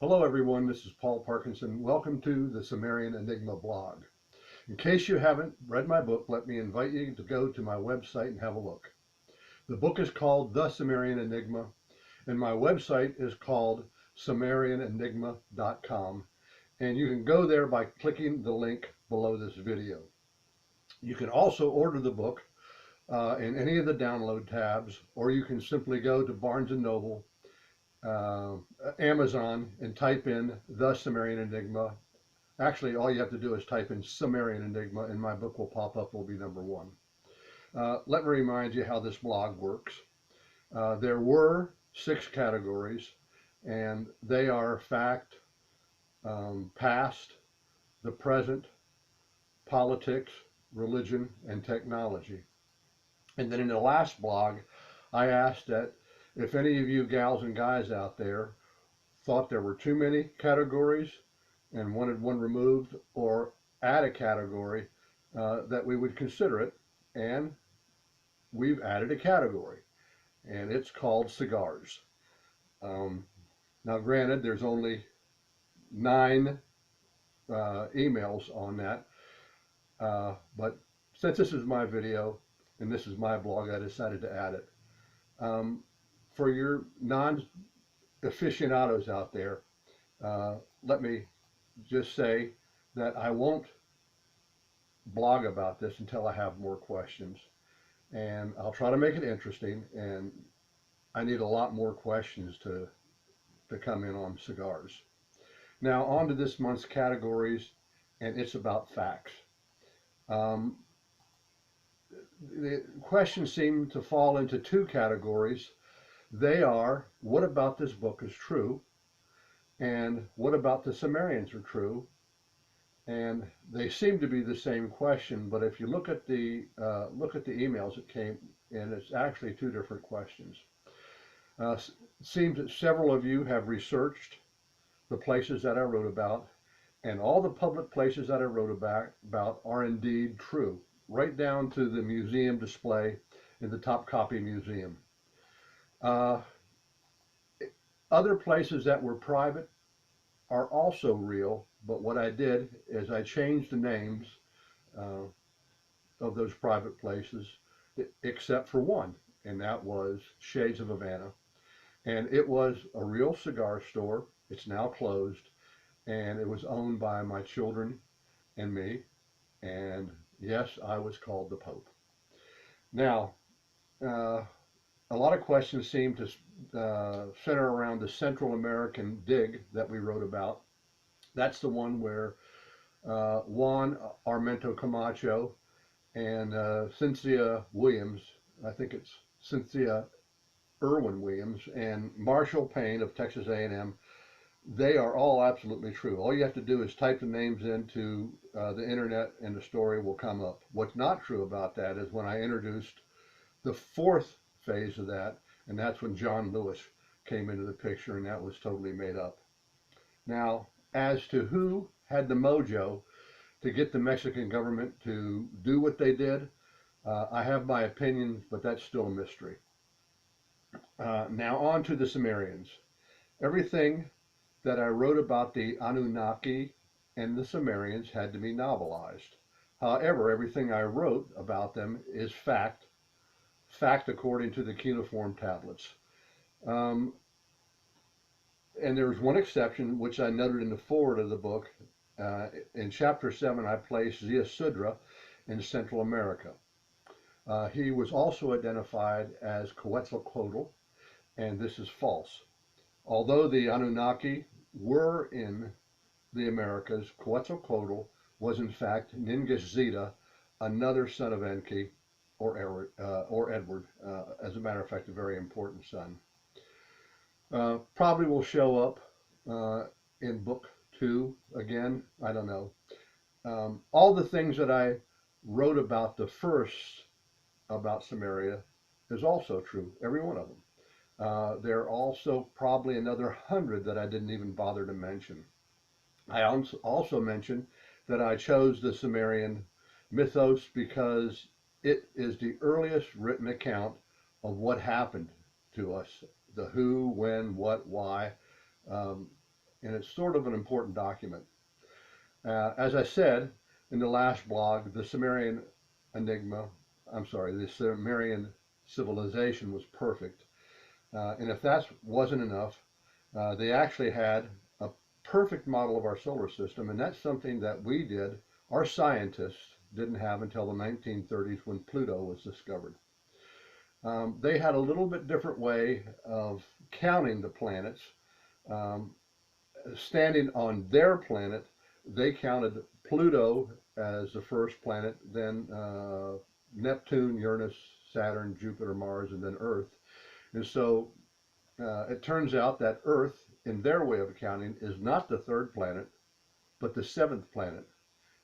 Hello everyone, this is Paul Parkinson. Welcome to the Sumerian Enigma blog. In case you haven't read my book, let me invite you to go to my website and have a look. The book is called The Sumerian Enigma, and my website is called SumerianEnigma.com, and you can go there by clicking the link below this video. You can also order the book in any of the download tabs, or you can simply go to Barnes & Noble, Amazon, and type in The Sumerian Enigma. Actually, all you have to do is type in Sumerian Enigma and my book will pop up, will be number one. Let me remind you how this blog works. There were 6 categories, and they are fact, past, the present, politics, religion, and technology. And then in the last blog, I asked that if any of you gals and guys out there thought there were too many categories and wanted one removed, or add a category, that we would consider it. And we've added a category, and it's called cigars. Now granted, there's only 9 emails on that, but since this is my video and this is my blog, I decided to add it. For your non-aficionados out there, let me just say that I won't blog about this until I have more questions, and I'll try to make it interesting, and I need a lot more questions to come in on cigars. Now on to this month's categories, and it's about facts. The questions seem to fall into 2 categories. They are, what about this book is true? And what about the Sumerians are true? And they seem to be the same question, but if you look at the emails that came in, it's actually 2 different questions. It seems that several of you have researched the places that I wrote about, and all the public places that I wrote about are indeed true, right down to the museum display in the Topkapi Museum. Other places that were private are also real, but what I did is I changed the names of those private places, except for one, and that was Shades of Havana. And it was a real cigar store. It's now closed, and it was owned by my children and me. And yes, I was called the Pope. Now, a lot of questions seem to center around the Central American dig that we wrote about. That's the one where Juan Armento Camacho and Cynthia Williams, I think it's Cynthia Irwin Williams, and Marshall Payne of Texas A&M, they are all absolutely true. All you have to do is type the names into the internet and the story will come up. What's not true about that is when I introduced the 4th phase of that, and that's when John Lewis came into the picture, and that was totally made up. Now, as to who had the mojo to get the Mexican government to do what they did, I have my opinions, but that's still a mystery. Now on to the Sumerians. Everything that I wrote about the Anunnaki and the Sumerians had to be novelized. However, everything I wrote about them is fact according to the cuneiform tablets. And there's one exception, which I noted in the foreword of the book. In chapter 7, I placed Ziusudra in Central America. He was also identified as Quetzalcoatl, and this is false. Although the Anunnaki were in the Americas, Quetzalcoatl was in fact Ningishzida, another son of Enki, or Edward, as a matter of fact, a very important son. Probably will show up in book 2 again, I don't know. All the things that I wrote about the first about Sumeria is also true, every one of them. There are also probably another 100 that I didn't even bother to mention. I also mentioned that I chose the Sumerian mythos because it is the earliest written account of what happened to us, the who, when, what, why. and it's sort of an important document. As I said in the last blog, the Sumerian Enigma, I'm sorry, the Sumerian civilization was perfect. And if that wasn't enough, they actually had a perfect model of our solar system, and that's something that we did, our scientists didn't have until the 1930s when Pluto was discovered. They had a little bit different way of counting the planets. Um, Standing on their planet, they counted Pluto as the first planet, then Neptune, Uranus, Saturn, Jupiter, Mars, and then Earth. And so it turns out that Earth, in their way of accounting, is not the third planet, but the seventh planet.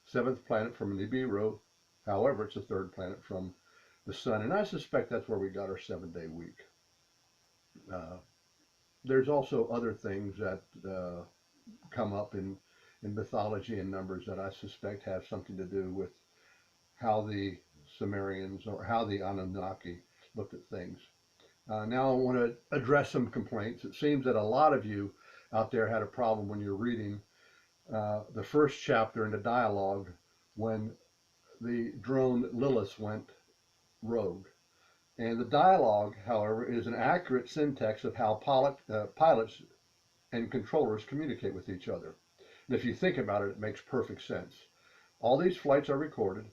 Seventh planet from Nibiru. However, it's the third planet from the sun. And I suspect that's where we got our 7-day week. Uh, there's also other things that come up in mythology and numbers that I suspect have something to do with how the Sumerians or how the Anunnaki looked at things. Now I want to address some complaints. It seems that a lot of you out there had a problem when you're reading the first chapter in the dialogue when the drone Lilith went rogue. And the dialogue, however, is an accurate syntax of how pilots and controllers communicate with each other. And if you think about it, it makes perfect sense. All these flights are recorded,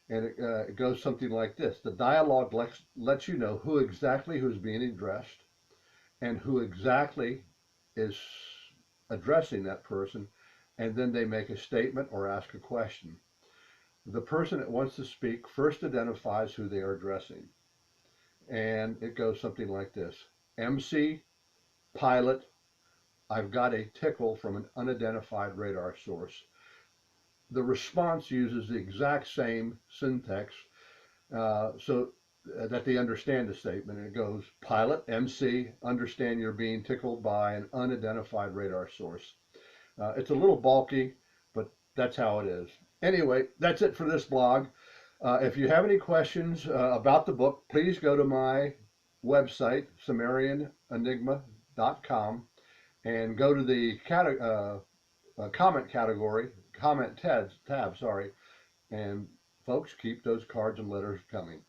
and it goes something like this. The dialogue lets you know who exactly who's being addressed and who exactly is addressing that person, and then they make a statement or ask a question. The person that wants to speak first identifies who they are addressing, and it goes something like this. MC, pilot, I've got a tickle from an unidentified radar source. The response uses the exact same syntax so that they understand the statement. And it goes, pilot, MC, understand you're being tickled by an unidentified radar source. It's a little bulky, but that's how it is. Anyway, that's it for this blog. If you have any questions about the book, please go to my website, SumerianEnigma.com, and go to the comment category, comment tab, sorry, and folks, keep those cards and letters coming.